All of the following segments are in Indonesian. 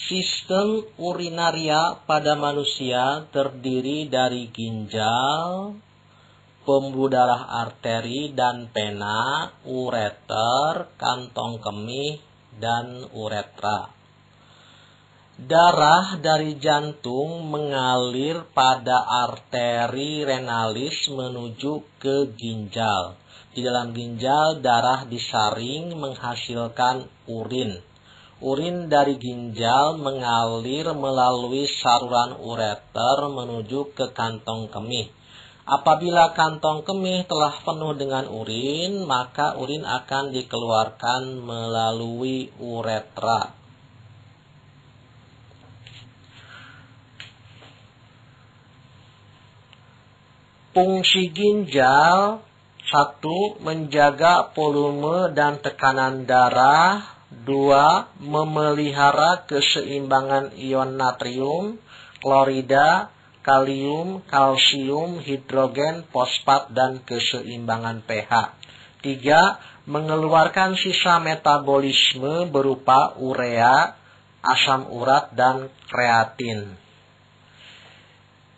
Sistem urinaria pada manusia terdiri dari ginjal, pembuluh darah arteri dan vena, ureter, kantong kemih, dan uretra. Darah dari jantung mengalir pada arteri renalis menuju ke ginjal. Di dalam ginjal, darah disaring menghasilkan urin. Urin dari ginjal mengalir melalui saluran ureter menuju ke kantong kemih. Apabila kantong kemih telah penuh dengan urin, maka urin akan dikeluarkan melalui uretra. Fungsi ginjal: 1. Menjaga volume dan tekanan darah. 2. Memelihara keseimbangan ion natrium, klorida, kalium, kalsium, hidrogen, fosfat, dan keseimbangan pH. 3. Mengeluarkan sisa metabolisme berupa urea, asam urat, dan kreatin.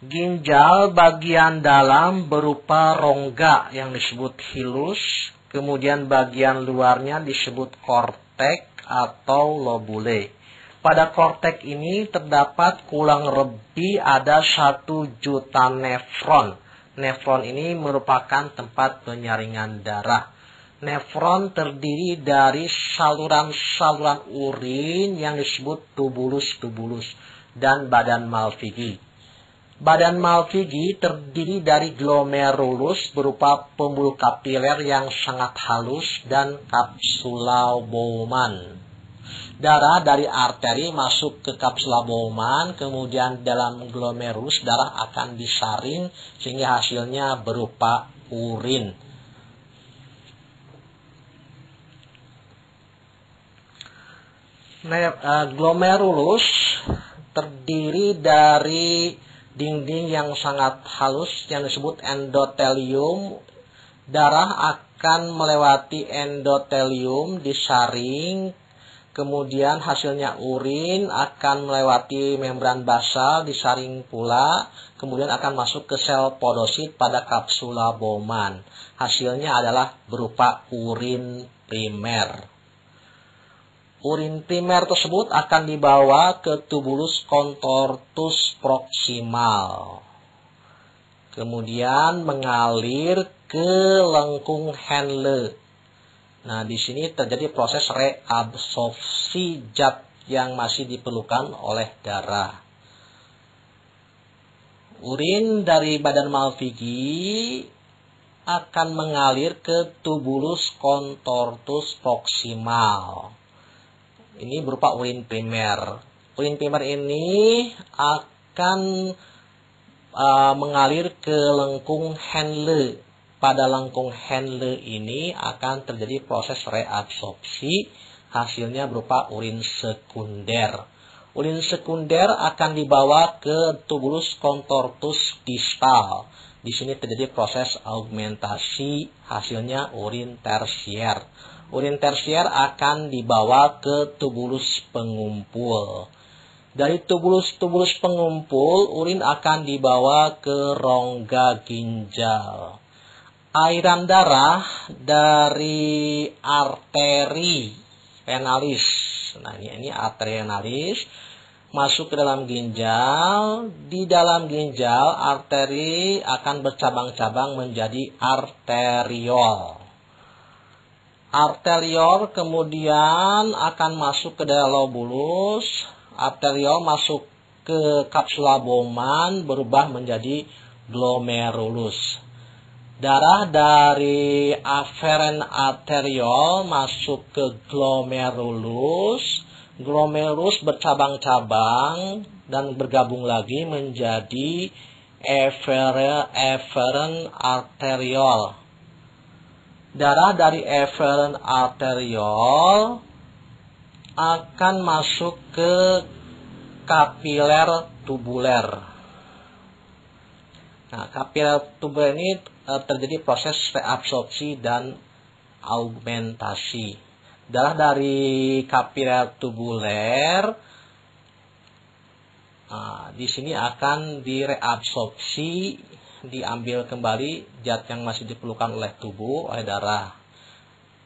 Ginjal bagian dalam berupa rongga yang disebut hilus, kemudian bagian luarnya disebut kortek atau lobule. Pada kortek ini terdapat kurang lebih ada 1 juta nefron. Nefron ini merupakan tempat penyaringan darah. Nefron terdiri dari saluran-saluran urin yang disebut tubulus-tubulus dan badan Malpighi. Badan Malpighi terdiri dari glomerulus berupa pembuluh kapiler yang sangat halus dan kapsula Bowman. Darah dari arteri masuk ke kapsula Bowman, kemudian dalam glomerulus darah akan disaring sehingga hasilnya berupa urin. Glomerulus terdiri dari dinding yang sangat halus yang disebut endotelium. Darah akan melewati endotelium, disaring, kemudian hasilnya urin akan melewati membran basal, disaring pula, kemudian akan masuk ke sel podosit pada kapsula Bowman. Hasilnya adalah berupa urin primer. Urin primer tersebut akan dibawa ke tubulus contortus proximal. Kemudian mengalir ke lengkung Henle. Nah, di sini terjadi proses reabsorpsi zat yang masih diperlukan oleh darah. Urin dari badan Malpighi akan mengalir ke tubulus contortus proximal. Ini berupa urin primer. Urin primer ini akan mengalir ke lengkung Henle. Pada lengkung Henle ini akan terjadi proses reabsorpsi. Hasilnya berupa urin sekunder. Urin sekunder akan dibawa ke tubulus contortus distal. Di sini terjadi proses augmentasi. Hasilnya urin tersier. Urin tersier akan dibawa ke tubulus pengumpul. Dari tubulus-tubulus pengumpul, urin akan dibawa ke rongga ginjal. Airan darah dari arteri renalis. Nah, ini arteri renalis masuk ke dalam ginjal. Di dalam ginjal, arteri akan bercabang-cabang menjadi arteriol. Arteriol kemudian akan masuk ke dalam lobulus. Arteriol masuk ke kapsula Bowman berubah menjadi glomerulus. Darah dari afferent arteriol masuk ke glomerulus. Glomerulus bercabang-cabang dan bergabung lagi menjadi efferent arteriol. Darah dari efferent arteriol akan masuk ke kapiler tubuler. Nah, kapiler tubuler ini terjadi proses reabsorpsi dan augmentasi. Darah dari kapiler tubuler Nah, di sini akan direabsorpsi, diambil kembali zat yang masih diperlukan oleh tubuh, oleh darah.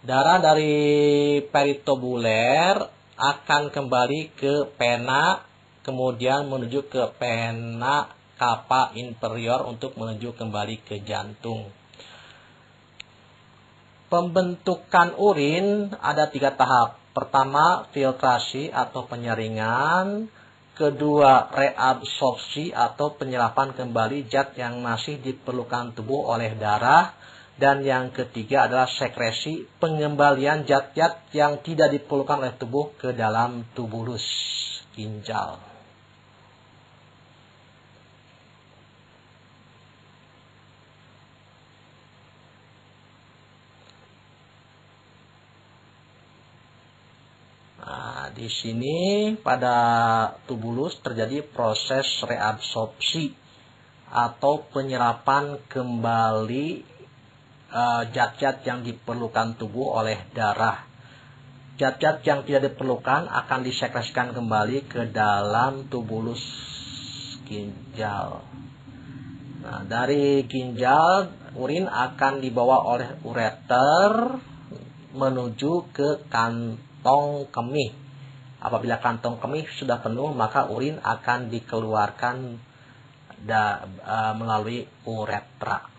Darah dari peritubuler akan kembali ke pena, kemudian menuju ke pena cava inferior untuk menuju kembali ke jantung. Pembentukan urin ada 3 tahap. Pertama, filtrasi atau penyaringan. Kedua, reabsorpsi atau penyerapan kembali zat yang masih diperlukan tubuh oleh darah. Dan yang ketiga adalah sekresi, pengembalian zat-zat yang tidak diperlukan oleh tubuh ke dalam tubulus ginjal. Nah, di sini pada tubulus terjadi proses reabsorpsi atau penyerapan kembali zat-zat yang diperlukan tubuh oleh darah. Zat-zat yang tidak diperlukan akan disekresikan kembali ke dalam tubulus ginjal. Nah, dari ginjal, urin akan dibawa oleh ureter menuju ke kantong kemih. Apabila kantong kemih sudah penuh, maka urin akan dikeluarkan melalui uretra.